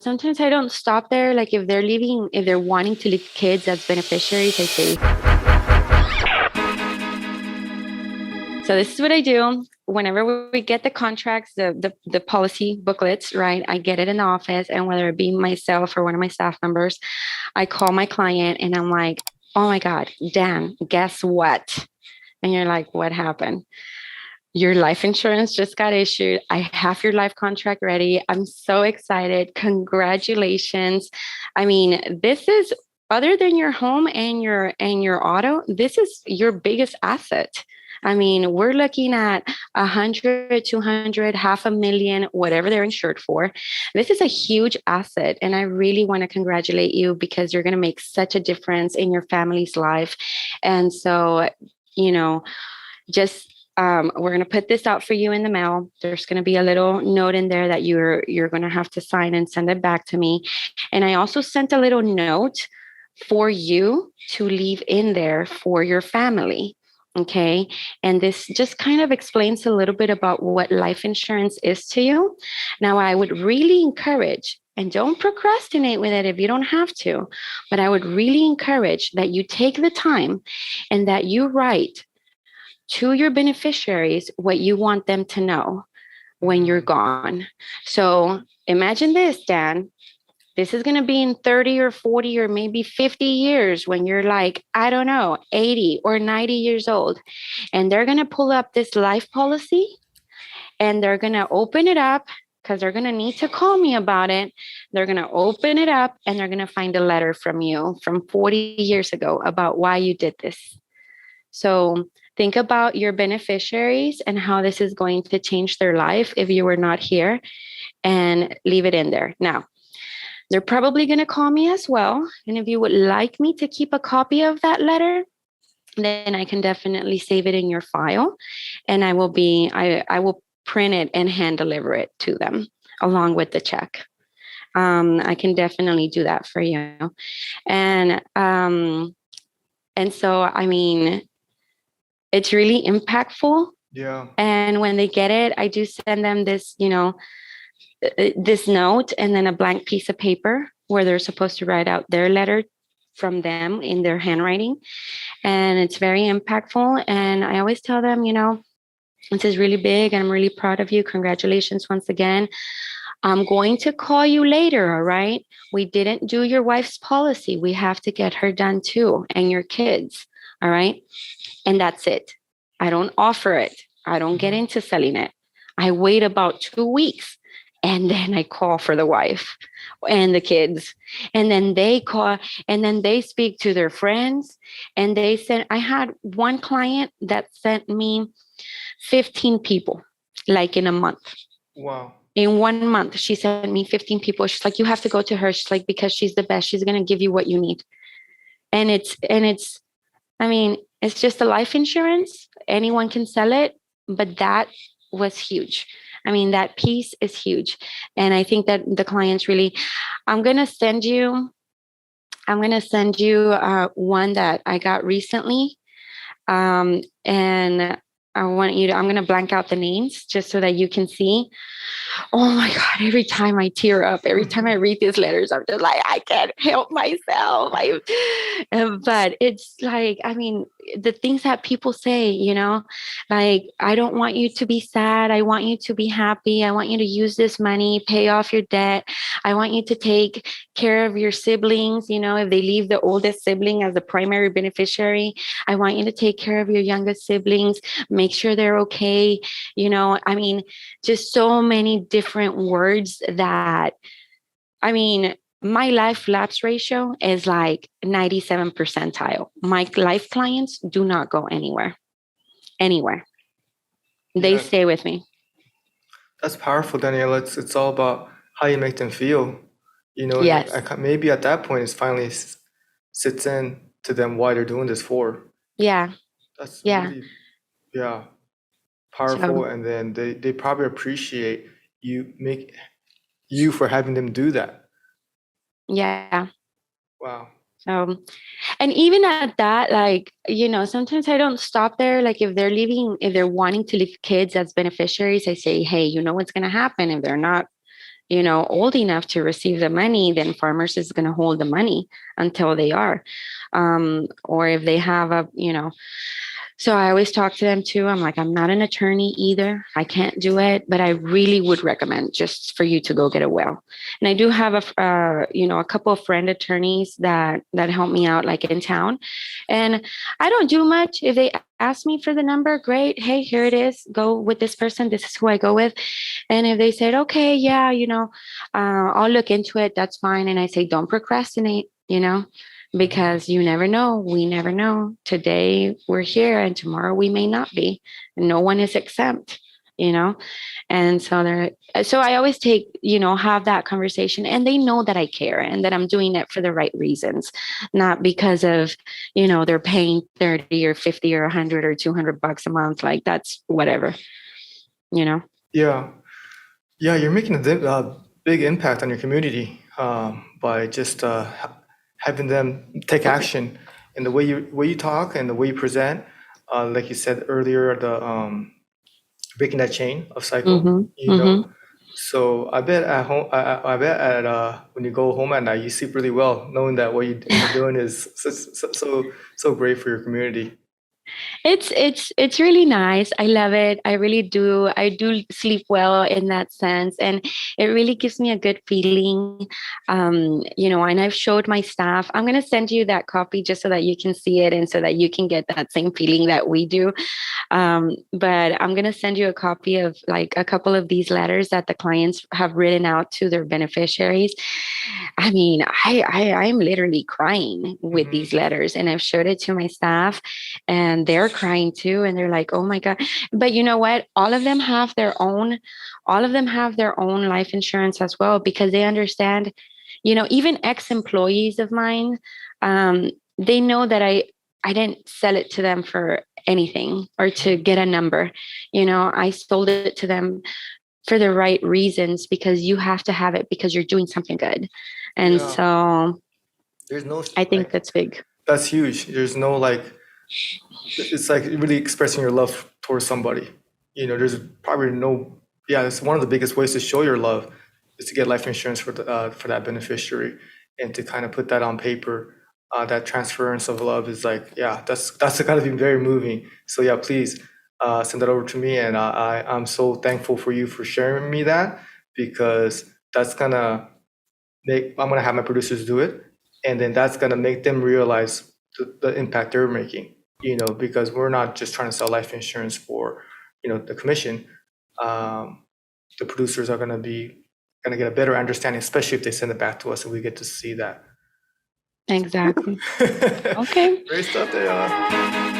sometimes I don't stop there. Like if they're wanting to leave kids as beneficiaries, I say, so this is what I do. Whenever we get the contracts, the policy booklets, right? I get it in the office, and whether it be myself or one of my staff members, I call my client and I'm like, oh my God, Dan, guess what? And you're like, what happened? Your life insurance just got issued. I have your life contract ready. I'm so excited. Congratulations. I mean, this is other than your home and your auto, this is your biggest asset. I mean, we're looking at 100, 200, half a million, whatever they're insured for. This is a huge asset. And I really want to congratulate you because you're going to make such a difference in your family's life. And so, you know, just we're going to put this out for you in the mail. There's going to be a little note in there that you're going to have to sign and send it back to me. And I also sent a little note for you to leave in there for your family. Okay. And this just kind of explains a little bit about what life insurance is to you. Now, I would really encourage, and don't procrastinate with it if you don't have to, but I would really encourage that you take the time and that you write to your beneficiaries what you want them to know when you're gone. So imagine this, Dan. This is going to be in 30 or 40 or maybe 50 years when you're like, I don't know, 80 or 90 years old. And they're going to pull up this life policy and they're going to open it up because they're going to need to call me about it. They're going to open it up and they're going to find a letter from you from 40 years ago about why you did this. So think about your beneficiaries and how this is going to change their life if you were not here, and leave it in there. Now, they're probably going to call me as well. And if you would like me to keep a copy of that letter, then I can definitely save it in your file. And I will print it and hand deliver it to them along with the check. I can definitely do that for you. And so, I mean, it's really impactful. Yeah. And when they get it, I do send them this, this note and then a blank piece of paper where they're supposed to write out their letter from them in their handwriting. And it's very impactful. And I always tell them, this is really big and I'm really proud of you. Congratulations once again. I'm going to call you later. All right. We didn't do your wife's policy. We have to get her done too, and your kids. All right. And that's it. I don't offer it. I don't get into selling it. I wait about 2 weeks and then I call for the wife and the kids. And then they call and then they speak to their friends. And I had one client that sent me 15 people, like in a month. Wow. In 1 month, she sent me 15 people. She's like, you have to go to her. She's like, because she's the best. She's going to give you what you need. And I mean, it's just a life insurance. Anyone can sell it, but that was huge. I mean, that piece is huge. And I think that the clients really, I'm going to send you, one that I got recently. And I'm going to blank out the names just so that you can see. Oh my God, every time I tear up, every time I read these letters, I'm just like, I can't help myself. But it's like, I mean, the things that people say, like, I don't want you to be sad. I want you to be happy. I want you to use this money, pay off your debt. I want you to take care of your siblings. If they leave the oldest sibling as the primary beneficiary, I want you to take care of your youngest siblings, make sure they're okay. I mean, just so many different words that, I mean, my life lapse ratio is like 97 percentile. My life clients do not go anywhere. They Yeah. stay with me. That's powerful, Daniela. It's all about how you make them feel. Yes. Maybe at that point, it finally sits in to them why they're doing this for. Yeah. That's Yeah. really, yeah, powerful. So, And then they probably appreciate you for having them do that. yeah. Wow. So, and even at that, like, sometimes I don't stop there. Like, if they're wanting to leave kids as beneficiaries, I say, hey, you know what's going to happen if they're not old enough to receive the money, then farmers is going to hold the money until they are. Or if they have so I always talk to them too. I'm like, I'm not an attorney either. I can't do it, but I really would recommend just for you to go get a well. And I do have a couple of friend attorneys that help me out, like in town. And I don't do much. If they ask me for the number, great. Hey, here it is. Go with this person. This is who I go with. And if they said, okay, yeah, I'll look into it. That's fine. And I say, don't procrastinate. Because you never know. We never know. Today we're here and tomorrow we may not be. No one is exempt, And so I always have that conversation, and they know that I care and that I'm doing it for the right reasons, not because of, they're paying 30 or 50 or 100 or $200 a month. Like that's whatever, Yeah. Yeah, you're making a big impact on your community by just having them take action in the way you talk and the way you present. Like you said earlier, the breaking that chain of cycle. So I bet at home, I bet at when you go home at night, you sleep really well, knowing that what you're doing is so great for your community. It's really nice. I love it. I really do. I do sleep well in that sense, and it really gives me a good feeling. And I've showed my staff. I'm gonna send you that copy just so that you can see it and so that you can get that same feeling that we do. But I'm gonna send you a copy of like a couple of these letters that the clients have written out to their beneficiaries. I mean, I'm literally crying with these letters, and I've showed it to my staff, and they're crying too, and they're like, "Oh my God!" But you know what? All of them have their own life insurance as well, because they understand. Even ex-employees of mine, they know that I didn't sell it to them for anything or to get a number. I sold it to them for the right reasons, because you have to have it because you're doing something good. And Yeah. so There's no I think that's big. That's huge. There's no it's like really expressing your love towards somebody. There's probably it's one of the biggest ways to show your love is to get life insurance for that beneficiary and to kind of put that on paper. That transference of love is that's got to be very moving. So yeah, please send that over to me, and I'm so thankful for you for sharing me that, because I'm gonna have my producers do it, and then that's gonna make them realize the impact they're making. Because we're not just trying to sell life insurance for the commission. The producers are gonna get a better understanding, especially if they send it back to us and we get to see that. Exactly. Okay. Great stuff there.